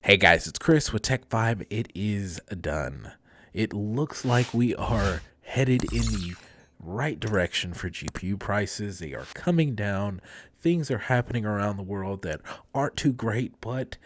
Hey guys, it's Chris with Tech Vibe. It is done. It looks like we are headed in the right direction for GPU prices. They are coming down. Things are happening around the world that aren't too great, but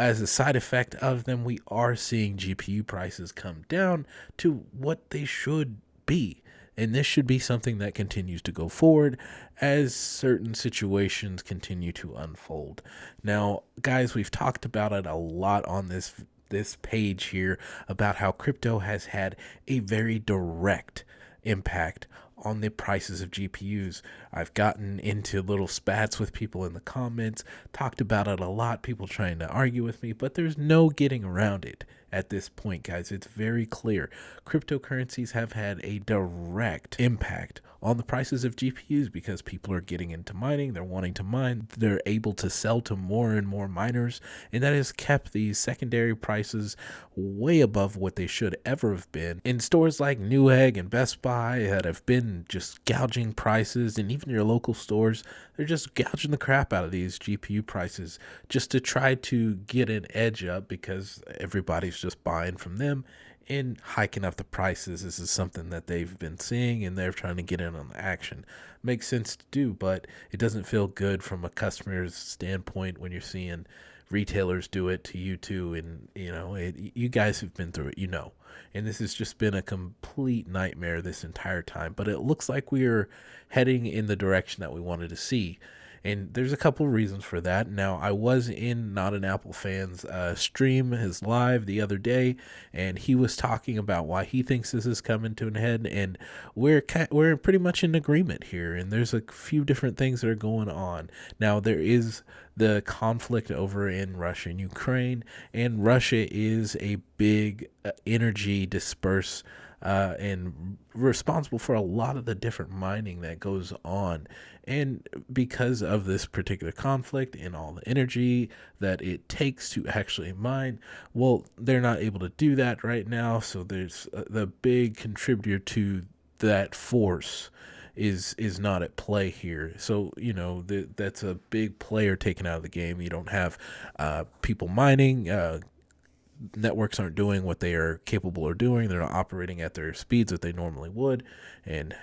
as a side effect of them, we are seeing GPU prices come down to what they should be. And this should be something that continues to go forward as certain situations continue to unfold. Now, guys, we've talked about it a lot on this page here about how crypto has had a very direct impact on the prices of GPUs. I've gotten into little spats with people in the comments, talked about it a lot, people trying to argue with me, but there's no getting around it at this point, guys. It's very clear. Cryptocurrencies have had a direct impact on the prices of GPUs because people are getting into mining, they're wanting to mine, they're able to sell to more and more miners, and that has kept these secondary prices way above what they should ever have been. In stores like Newegg and Best Buy that have been just gouging prices, and even your local stores, they're just gouging the crap out of these GPU prices just to try to get an edge up because everybody's just buying from them and hiking up the prices. This is something that they've been seeing and they're trying to get in on the action. Makes sense to do, but it doesn't feel good from a customer's standpoint when you're seeing retailers do it to you too. And you guys have been through it, and this has just been a complete nightmare this entire time, but it looks like we are heading in the direction that we wanted to see. And there's a couple of reasons for that. Now, I was in Not an Apple Fan's stream, his live the other day, and he was talking about why he thinks this is coming to an end. And we're pretty much in agreement here. And there's a few different things that are going on. Now, there is the conflict over in Russia and Ukraine, and Russia is a big energy disperse and responsible for a lot of the different mining that goes on. And because of this particular conflict and all the energy that it takes to actually mine, well, they're not able to do that right now. So there's the big contributor to that force is not at play here. So that's a big player taken out of the game. You don't have people mining. Networks aren't doing what they are capable of doing. They're not operating at their speeds that they normally would, and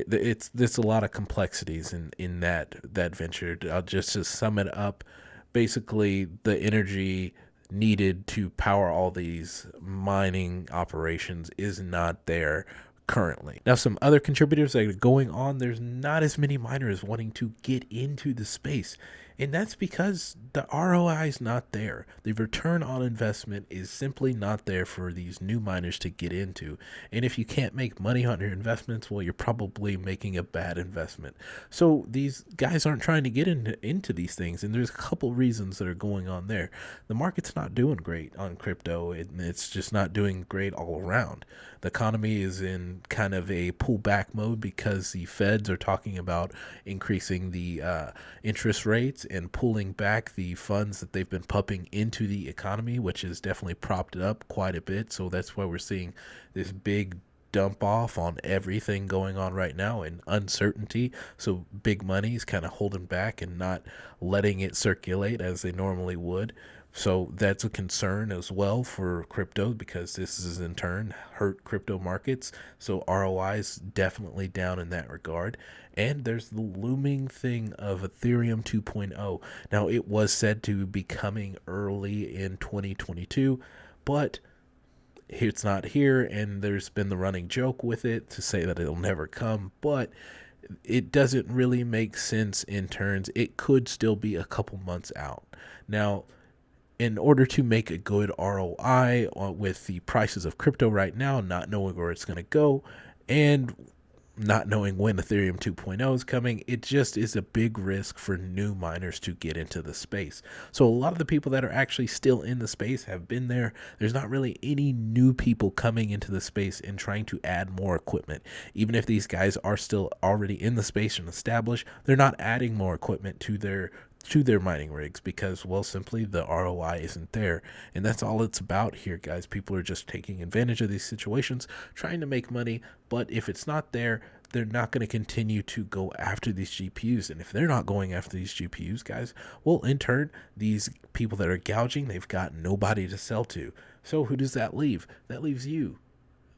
there's a lot of complexities in that venture. I'll just to sum it up, basically the energy needed to power all these mining operations is not there currently. Now, some other contributors that are going on, there's not as many miners wanting to get into the space. And that's because the ROI is not there. The return on investment is simply not there for these new miners to get into. And if you can't make money on your investments, well, you're probably making a bad investment. So these guys aren't trying to get into these things. And there's a couple reasons that are going on there. The market's not doing great on crypto, and it's just not doing great all around. The economy is in kind of a pullback mode because the feds are talking about increasing the interest rates and pulling back the funds that they've been pumping into the economy, which has definitely propped it up quite a bit. So that's why we're seeing this big dump off on everything going on right now and uncertainty. So big money is kind of holding back and not letting it circulate as they normally would. So that's a concern as well for crypto because this is in turn hurt crypto markets. So ROI is definitely down in that regard. And there's the looming thing of Ethereum 2.0. Now, it was said to be coming early in 2022, but it's not here. And there's been the running joke with it to say that it'll never come, but it doesn't really make sense in turns. It could still be a couple months out. Now, in order to make a good ROI with the prices of crypto right now, not knowing where it's going to go and not knowing when Ethereum 2.0 is coming, it just is a big risk for new miners to get into the space. So a lot of the people that are actually still in the space have been there. There's not really any new people coming into the space and trying to add more equipment. Even if these guys are still already in the space and established, they're not adding more equipment to their to their mining rigs because, well, simply the ROI isn't there. And that's all it's about here, guys. People are just taking advantage of these situations, trying to make money. But if it's not there, they're not going to continue to go after these GPUs. And if they're not going after these GPUs, guys, well, in turn, these people that are gouging, they've got nobody to sell to. So who does that leave? That leaves you,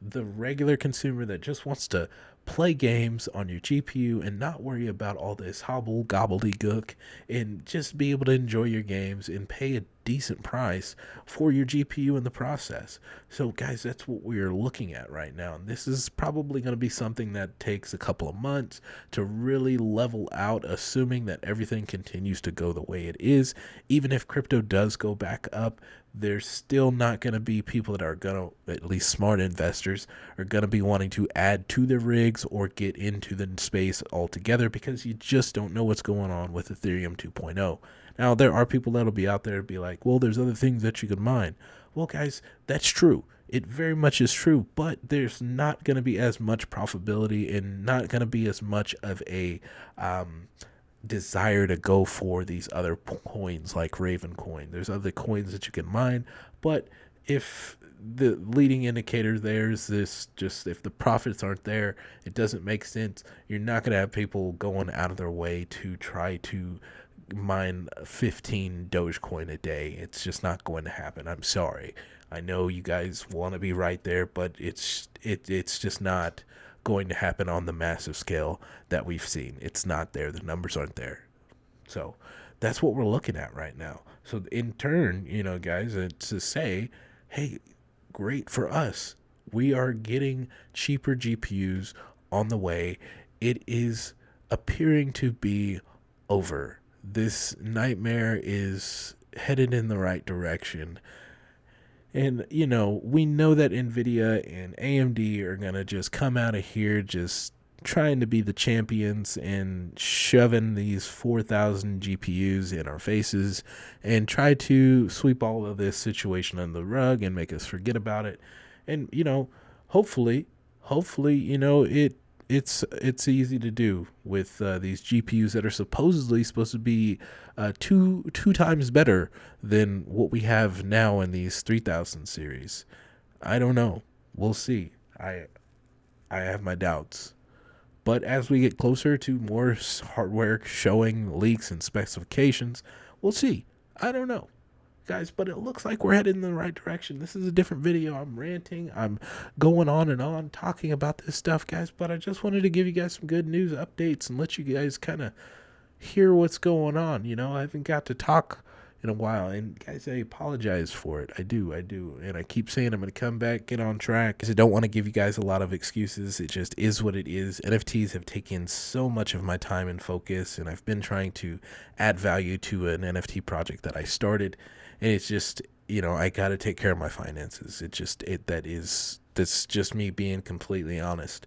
the regular consumer that just wants to play games on your GPU and not worry about all this hobble gobbledygook and just be able to enjoy your games and pay a decent price for your GPU in the process. So guys, that's what we're looking at right now. And this is probably going to be something that takes a couple of months to really level out, assuming that everything continues to go the way it is. Even if crypto does go back up, there's still not going to be people that are going to, at least smart investors, are going to be wanting to add to their rigs or get into the space altogether because you just don't know what's going on with Ethereum 2.0. Now, there are people that'll be out there and be like, well, there's other things that you could mine. Well, guys, that's true. It very much is true, but there's not going to be as much profitability and not going to be as much of a desire to go for these other coins like Raven coin. There's other coins that you can mine, but if the leading indicator there is this, just if the profits aren't there, it doesn't make sense. You're not going to have people going out of their way to try to mine 15 Dogecoin a day. It's just not going to happen. I'm sorry. I know you guys want to be right there, but it's just not going to happen on the massive scale that we've seen. It's not there. The numbers aren't there. So that's what we're looking at right now. So in turn, you know, guys, it's to say, hey, great for us. We are getting cheaper GPUs on the way. It is appearing to be over. This nightmare is headed in the right direction. And, you know, we know that NVIDIA and AMD are going to just come out of here just trying to be the champions and shoving these 4,000 GPUs in our faces and try to sweep all of this situation under the rug and make us forget about it. And, you know, hopefully, you know, it's easy to do with these GPUs that are supposedly supposed to be two times better than what we have now in these 3000 series. I don't know. We'll see. I have my doubts. But as we get closer to more hardware showing leaks and specifications, we'll see. I don't know, guys, but it looks like we're headed in the right direction. This is a different video. I'm ranting. I'm going on and on talking about this stuff, guys, but I just wanted to give you guys some good news updates and let you guys kind of hear what's going on. You know, I haven't got to talk in a while, and guys, I apologize for it. I do, and I keep saying I'm going to come back, get on track, because I don't want to give you guys a lot of excuses. It just is what it is. NFTs have taken so much of my time and focus, and I've been trying to add value to an NFT project that I started, and it's just, you know, I got to take care of my finances. That's just me being completely honest.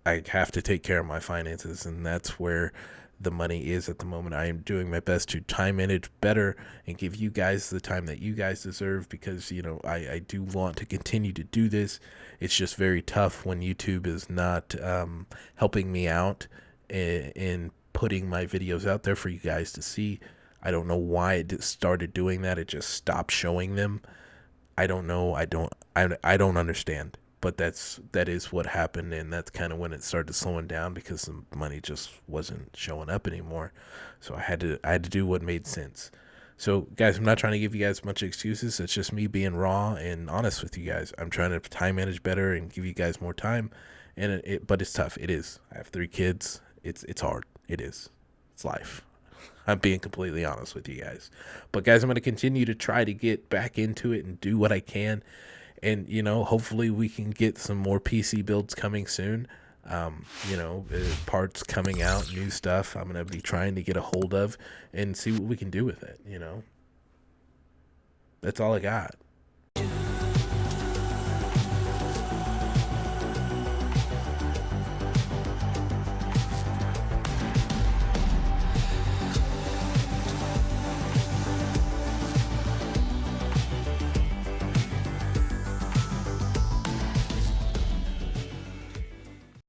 I have to take care of my finances, and that's where the money is at the moment. I am doing my best to time manage better and give you guys the time that you guys deserve, because, you know, I do want to continue to do this. It's just very tough when YouTube is not helping me out in putting my videos out there for you guys to see. I don't know why it started doing that. It just stopped showing them. I don't know. I don't understand. But that is what happened, and that's kind of when it started slowing down, because the money just wasn't showing up anymore. So I had to do what made sense. So guys, I'm not trying to give you guys much excuses. It's just me being raw and honest with you guys. I'm trying to time manage better and give you guys more time, and but it's tough. It is. I have 3 kids. It's hard. It is. It's life. I'm being completely honest with you guys. But guys, I'm going to continue to try to get back into it and do what I can. And, you know, hopefully we can get some more PC builds coming soon. You know, parts coming out, new stuff I'm going to be trying to get a hold of and see what we can do with it, you know. That's all I got.